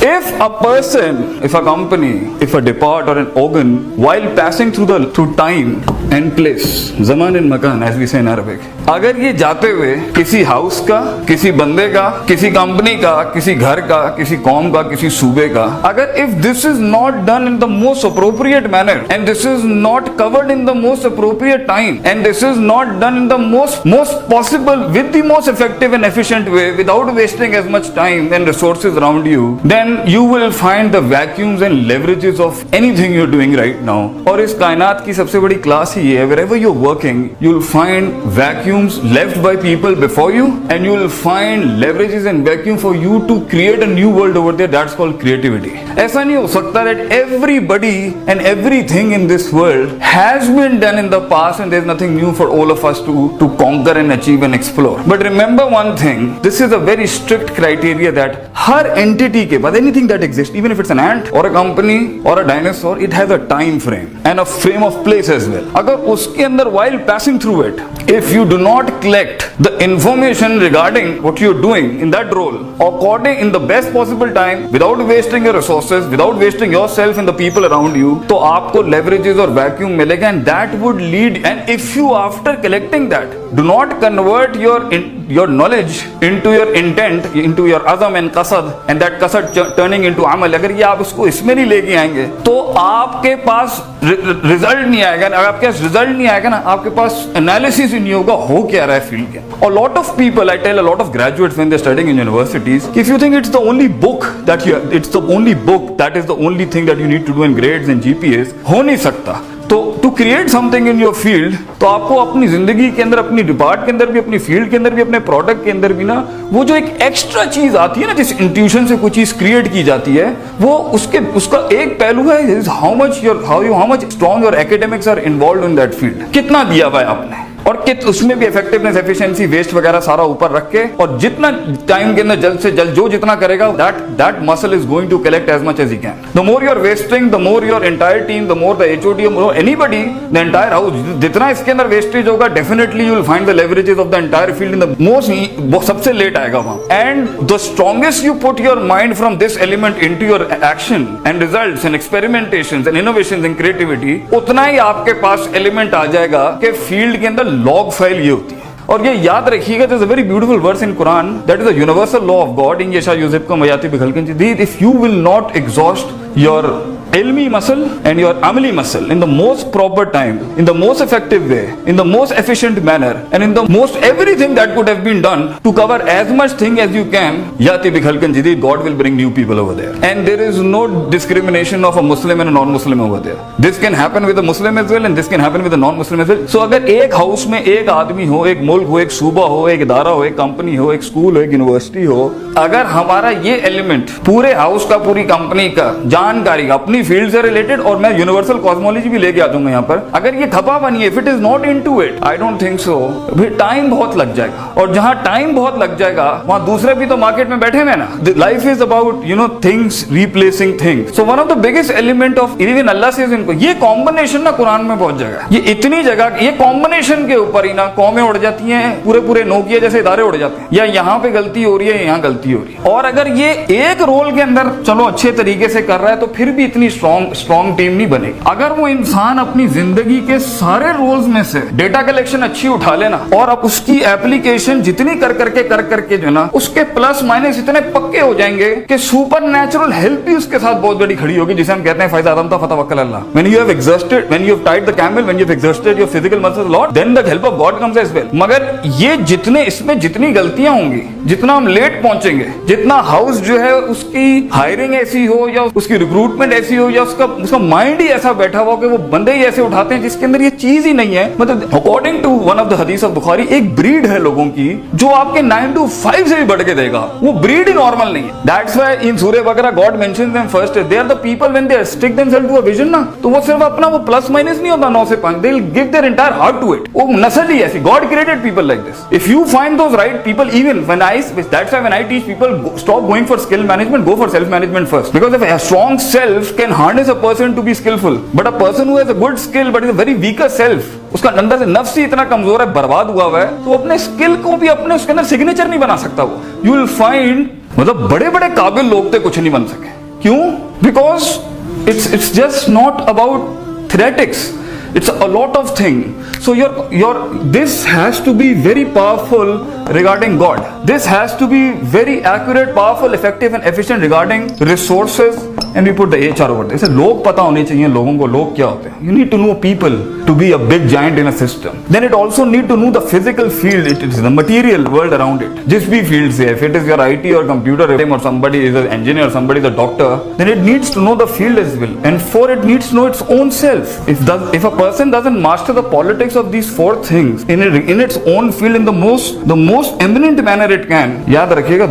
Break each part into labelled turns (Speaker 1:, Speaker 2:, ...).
Speaker 1: If a person, if a company, if a depart or an organ, while passing through time and place, zaman and makan as we say in Arabic, अगर ये जाते हुए किसी house का, किसी बंदे का, किसी कंपनी का, किसी घर का, किसी कौम का, किसी सूबे का, अगर if this is not done in the most appropriate manner and this is not covered in the most appropriate time and this is not done in the most possible with the most effective and efficient way without wasting as much time and resources around you, then you will find the vacuums and leverages of anything you're doing right now. और इस कायनात की सबसे बड़ी class ही है, wherever you're working, you'll find vacuums left by people before you and you'll find leverages and vacuum for you to create a new world over there. That's called creativity. ऐसा नहीं हो सकता that everybody and everything in this world has been done in the past and there's nothing new for all of us to conquer and achieve and explore. But remember one thing, this is a very strict criteria that her entity के बाद anything that exists, even if it's an ant or a company or a dinosaur, it has a time frame and a frame of place as well. अगर उसके अंदर while passing through it, if you do not collect the information regarding what you're doing in that role according in the best possible time without wasting your resources, without wasting yourself and the people around you, तो आपको leverages और vacuum मिलेगा and that would lead, and if you after collecting that do not convert your knowledge into your intent, into your azam and qasad, and that qasad turning into amal, अगर ये आप उसको इसमें नहीं लेके आएंगे तो आपके पास रिजल्ट नहीं आएगा. अगर आपके पास रिजल्ट नहीं आएगा ना, आपके पास एनालिसिस ही नहीं होगा हो क्या रहा है फील्ड के. और lot of people, I tell a lot of graduates when they studying in universities, if you think it's the only book that is the only thing that you need to do in grades and GPS, हो नहीं सकता. तो to create something in your field, तो आपको अपनी जिंदगी के अंदर, अपनी डिपार्ट के अंदर भी, अपनी फील्ड के अंदर भी, अपने प्रोडक्ट के अंदर भी ना, वो जो एक एक्स्ट्रा चीज आती है ना, जिस इंट्यूशन से कोई चीज क्रिएट की जाती है, वो उसका एक पहलू है how much strong your academics are involve in that field. कितना दिया हुआ है आपने और उसमें भी इफेक्टिवनेस, एफिशिएंसी, वेस्ट वगैरह सारा ऊपर रख के, और जितना टाइम के अंदर जल्द से जल्द जो जितना करेगा, that muscle is going to collect as much as he can. The more you are wasting, the more your entire team, the more the HOD, anybody, the entire house, जितना इसके अंदर वेस्टेज होगा, definitely you will find the leverages of the entire field in the most, सबसे late आएगा वहां. And the strongest you put your mind from this element into your action and results and experimentations and innovations and creativity, उतना ही आपके पास element आ जाएगा कि field के अंदर log file ये होती है. और ये याद रखिएगा, there's a very beautiful verse in Quran that is a universal law of God, in yasha yuzibkum wa yati bi khalqin jadid. If you will not exhaust your ilmi muscle and your amali muscle in the most proper time, in the most effective way, in the most efficient manner, and in the most everything that could have been done to cover as much thing as you can, yati bi khalqin jadid, God will bring new people over there. And there is no discrimination of a Muslim and a non-Muslim over there. This can happen with a Muslim as well and this can happen with a non-Muslim as well. So अगर एक house में एक आदमी हो, एक मुल्क हो, एक सूबा हो, एक इदारा हो, एक कंपनी हो, एक स्कूल हो, एक यूनिवर्सिटी हो, अगर हमारा ये एलिमेंट पूरे हाउस का, पूरी कंपनी का, जानकारी का, अपनी फील्ड से रिलेटेड, और मैं यूनिवर्सल कॉस्मोलॉजी भी लेके आ जाऊंगा यहाँ पर, अगर ये खपा बनी है, if it is not into it, I don't think so, भी टाइम बहुत लग जाएगा. और जहां टाइम बहुत लग जाएगा वहां दूसरे भी तो मार्केट में बैठे हुए ना. Life is about things replacing things. So one of the biggest element of even Allah says इनको, ये कॉम्बिनेशन ना कुरान में बहुत जगह, ये इतनी जगह, ये कॉम्बिनेशन के ऊपर ही ना कौमें उड़ जाती हैं, पूरे नोकिया जैसे इदारे उड़ जाते हैं, या यहाँ पे गलती हो रही है, यहाँ गलती हो रही है. और अगर ये एक रोल के अंदर चलो अच्छे तरीके से कर रहा है तो फिर भी इतनी स्ट्रॉन्ग टीम नहीं बनेगी. अगर वो इंसान अपनी जिंदगी के सारे रोल्स में से डेटा कलेक्शन अच्छी उठा लेना और अब उसकी एप्लीकेशन जितनी कर करके जो ना, उसके प्लस माइनस इतने पक्के हो जाएंगे कि सुपर नेचुरल हेल्प भी उसके साथ बहुत बड़ी खड़ी होगी, जिसे हम कहते हैं फैज़ आदम था फतवक्कल अल्लाह. When you have exhausted, when you have tied the camel, when you have exhausted your physical muscles a lot, then the help of God comes as well. मगर ये इसमें जितनी गलतियां होंगी, जितना हम लेट पहुंचेंगे, जितना हाउस जो है उसकी हायरिंग ऐसी हो या उसकी रिक्रूटमेंट ऐसी हो या उसका माइंड ही ऐसा बैठा हुआ कि वो बंदे ही ऐसे उठाते हैं जिसके अंदर ये चीज ही नहीं है. मतलब according to one of the हदीस ऑफ बुखारी, एक ब्रीड है लोगों की जो आपके 9 to 5 से भी बढ़ के देगा. वो ब्रीड ही नॉर्मल नहीं है. दैट्स व्हाई इन सूरह बकरा god mentions them first. They are the people when they stick themselves to a vision ना, तो वो सिर्फ अपना वो प्लस माइनस नहीं होता 9 से 5, they will give their entire heart to it. वो नस्ल ही ऐसी, god created people like this. If you find those right people, even when that's why when I teach people, stop going for skill management, go for self management first, because if a strong self can harness a person to be skillful, but a person who has a good skill but is a very weaker self, उसका अंदर से नफ्स ही इतना कमजोर है, बर्बाद हुआ है, तो अपने स्किल को भी अपने उसके अंदर सिग्नेचर नहीं बना सकता. वो यू विल फाइंड मतलब बड़े बड़े काबिल लोग थे, कुछ नहीं बन सके। क्यों? Because it's just not about theoretics, it's a lot of thing. So this has to be very powerful regarding God. This has to be very accurate, powerful, effective and efficient regarding resources, and we put the HR over there. इसे लोग पता होने चाहिए लोगों को लोग क्या होते हैं. You need to know people to be a big giant in a system. Then it also need to know the physical field, it is the material world around it. जिस भी field से, if it is your IT or computer or somebody is an engineer, somebody is a doctor, then it needs to know the field as well, and for it needs to know its own self. If a person doesn't master the politics of these four things in its own field in the most eminent manner it can, याद रखिएगा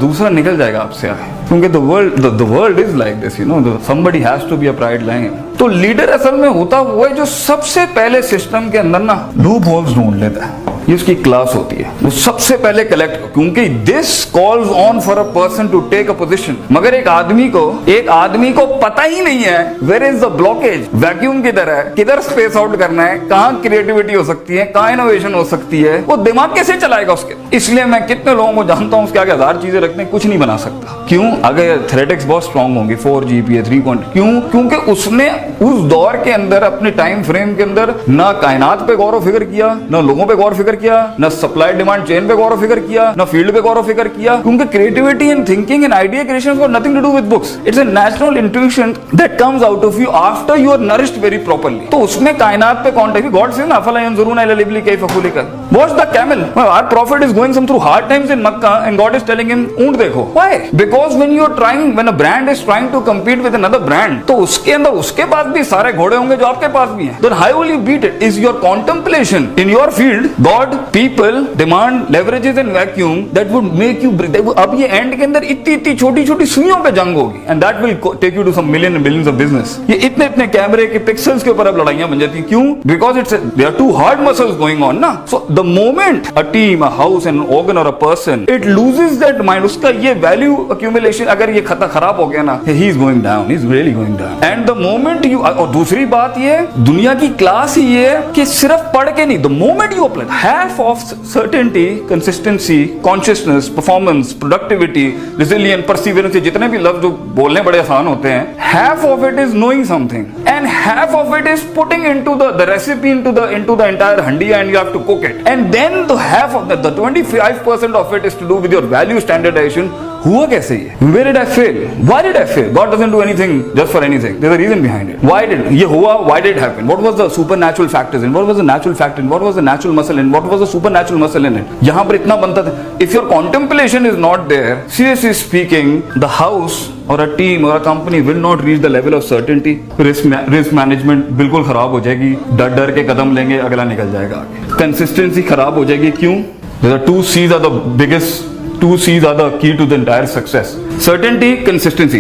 Speaker 1: दूसरा निकल जाएगा आपसे आगे, क्योंकि the world is like this, you know, somebody has to be a pride line. तो leader असल में होता वो है जो सबसे पहले सिस्टम के अंदर ना लूप होल्स ढूंढ लेता है, ये उसकी क्लास होती है, वो सबसे पहले कलेक्ट, क्योंकि this calls on for a person to take a position. मगर एक आदमी को पता ही नहीं है where is the blockage, vacuum किधर है, किधर स्पेस आउट करना है, कहाँ क्रिएटिविटी हो सकती है, कहाँ इनोवेशन हो सकती है, वो दिमाग कैसे चलाएगा उसके। इसलिए मैं कितने लोगों को जानता हूँ उसके आगे 1000 चीजें रखते हैं, कुछ नहीं बना सकता। क्यों? अगर थ्योरेटिक्स बहुत स्ट्रांग होंगी, 4 GPA 3 क्यों? क्योंकि उसने उस दौर के अंदर अपने टाइम फ्रेम के अंदर ना कायनात पे गौर फिक्र किया, ना लोगों पे गौर फिक्र किया, ना सप्लाई डिमांड चेन पे गौर फिक्र किया, ना फील्ड पे गौर फिक्र किया, क्योंकि creativity and thinking and idea creation got nothing to do with books. It's a natural intuition that comes out of you after you are nourished very properly. तो उसमें कायनात पे कॉन्टेक्ट, गॉड से ना अफला यंजुरून इला लिबली कैफ खुलिकत, watch the camel, our profit is going some through hard times in Mecca and God is telling him ऊंट देखो। Why? Because when you are trying, when a brand is trying to compete with another brand, तो उसके अंदर उसके पास भी सारे घोड़े होंगे जो आपके पास भी हैं। Then how will you beat it? Is your contemplation in your field, God, people, demand, leverages and vacuum that would make you breathe. अब ये एंड के अंदर इतनी छोटी सुइयों पे जंग होगी, and that will take you to some million and billions of business. ये इतने कैमरे के पिक्सल्स के ऊपर अब लड़ाइयां बन जाती हैं। क्यों? Because there are two hard muscles going on ना। So the moment a team, a house, an organ or a person, it loses that mind, उसका ये value accumulation अगर ये खराब हो गया ना, he is going down, he is really going down. And the moment you, और दूसरी बात ये दुनिया की क्लास ही ये कि सिर्फ पढ़ के नहीं, the moment you apply half of certainty, consistency, consciousness, performance, productivity, resilience, perseverance, जितने भी लफ्ज जो बोलने बड़े आसान होते हैं, half of it is knowing something and half of it is putting into the recipe into the entire handiya and you have to cook it, and then the half of the 25% of it is to do with your value standardization. हुआ कैसे ये? Where did I fail? Why did I fail? God doesn't do anything just for anything. There's a reason behind it. Why did ये हुआ? Why did it happen? What was the supernatural factors in? What was the natural factor in? What was the natural muscle in? What was the supernatural muscle in it? यहाँ पर इतना बनता था. If your contemplation is not there, seriously speaking, the house or a team or a company will not reach the level of certainty. Risk management बिल्कुल खराब हो जाएगी. डर के कदम लेंगे, अगला निकल जाएगा आगे. Consistency खराब हो जाएगी. क्यों? The 2 C's are the biggest. 2 C's are the key to the entire success. Certainty, consistency.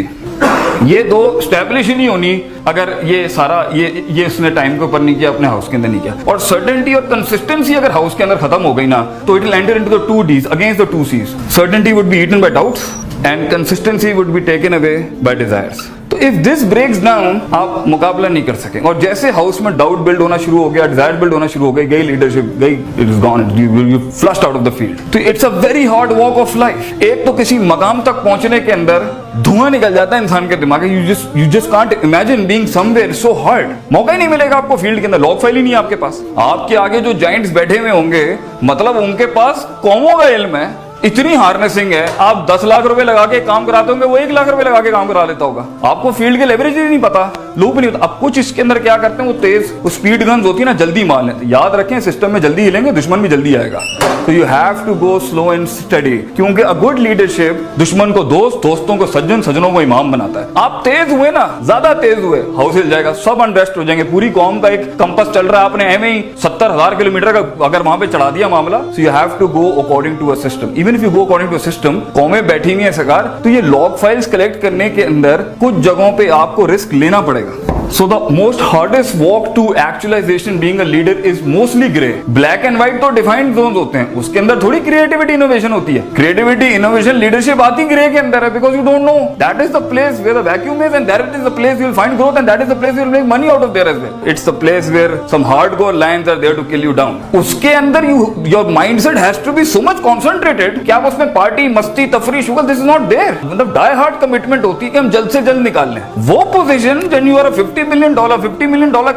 Speaker 1: ये दो स्टैब्लिश ही नहीं होनी अगर ये सारा ये इसने टाइम के ऊपर नहीं किया, अपने हाउस के अंदर नहीं किया। और सर्टेनिटी और कंसिस्टेंसी अगर हाउस के अंदर खत्म हो गई ना, तो it will enter into the 2 D's against the 2 C's. Certainty would be eaten by doubts and consistency would be taken away by desires. तो इफ दिस ब्रेक्स डाउन, आप मुकाबला नहीं कर सकें। और जैसे हाउस में डाउट बिल्ड होना शुरू हो गया, डिजायर बिल्ड होना शुरू हो गई लीडरशिप गई, it is gone, you flushed out of the field. तो it's a very hard walk of life. एक तो किसी मकाम तक पहुंचने के अंदर धुआं निकल जाता है इंसान के दिमाग में. You just can't imagine being somewhere so hard. मौका ही नहीं मिलेगा आपको फील्ड के अंदर, लॉग फाइल ही नहीं है आपके पास. आपके आगे जो जाइंट्स बैठे हुए होंगे, मतलब उनके पास कौमों का इल्म है, इतनी हार्नेसिंग है. आप 10 लाख रुपए लगा के काम कराते होंगे, वो 1 लाख रुपए लगा के काम करा लेता होगा. आपको फील्ड के लेवरेज ही नहीं पता, लूप नहीं होता. अब कुछ इसके अंदर क्या करते हैं, वो तेज वो स्पीड गन्स होती है ना, जल्दी मार लेते हैं. याद रखें, सिस्टम में जल्दी हिलेंगे, दुश्मन भी जल्दी आएगा. तो you have to go slow and study, क्योंकि अ गुड लीडरशिप दुश्मन को दोस्त, दोस्तों को सज्जन, सज्जनों को इमाम बनाता है. आप तेज हुए ना, ज्यादा तेज हुए, हाउस हिल जाएगा, सब अनरेस्ट हो जाएंगे. पूरी कौम का एक कंपस चल रहा है, आपने एवं ही 70,000 किलोमीटर का अगर वहां पे चढ़ा दिया मामला. So you have to go according to a system. Even if you go according to system, कौमें बैठी हुई है सरकार, तो ये लॉग फाइल्स कलेक्ट करने के अंदर कुछ जगहों पे आपको रिस्क लेना पड़ेगा. So the most hardest walk to actualization being a leader is mostly gray. Black and white तो defined zones होते हैं, उसके अंदर थोड़ी creativity innovation होती है. Creativity innovation leadership आती gray के अंदर है, because you don't know. That is the place where the vacuum is, and that is the place you will find growth, and that is the place you will make money out of there as well. It's the place where some hardcore lions are there to kill you down. उसके अंदर your mindset has to be so much concentrated कि आप उसमें party, मस्ती, तफरी, sugar, this is not there. मतलब die hard commitment होती है कि हम जल्द से जल्द निकाल लें. वो position when you are a $50 million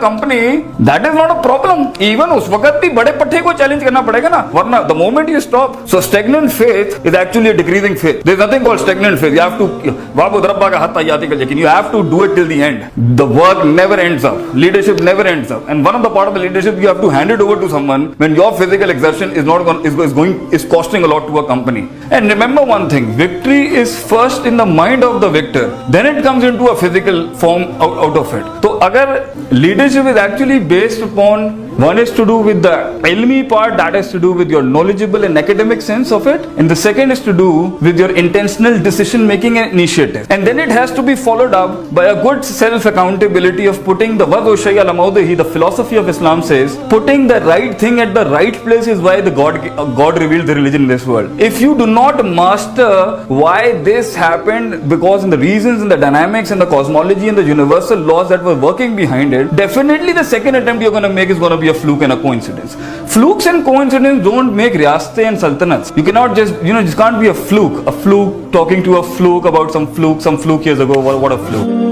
Speaker 1: company, that is not a problem. Even उस वक्त भी बड़े पट्टे को चैलेंज करना पड़ेगा ना, वरना the moment you stop. So stagnant faith is actually a decreasing faith. There is nothing called stagnant faith. You have to वाबु दरब्बा का हाथ तैयारी कर, लेकिन you have to do it till the end. The work never ends up. Leadership never ends up. And one of the part of the leadership, you have to hand it over to someone when your physical exertion is costing a lot to a company. And remember one thing: victory is first in the mind of the victor. Then it comes into a physical form out of it. So agar leadership is actually based upon, one is to do with the ilmi part, that is to do with your knowledgeable and academic sense of it, and the second is to do with your intentional decision making and initiative. And then it has to be followed up by a good self accountability of putting the Wadushaya Lamaudahi, the philosophy of Islam says, putting the right thing at the right place is why the God revealed the religion in this world. If you do not master why this happened, because in the reasons and the dynamics and the cosmology and the universal laws that were working behind it, definitely the second attempt you're going to make is going to be a fluke and a coincidence. Flukes and coincidence don't make riyaste and sultanats. You cannot just can't be a fluke talking to a fluke about some fluke years ago. What a fluke.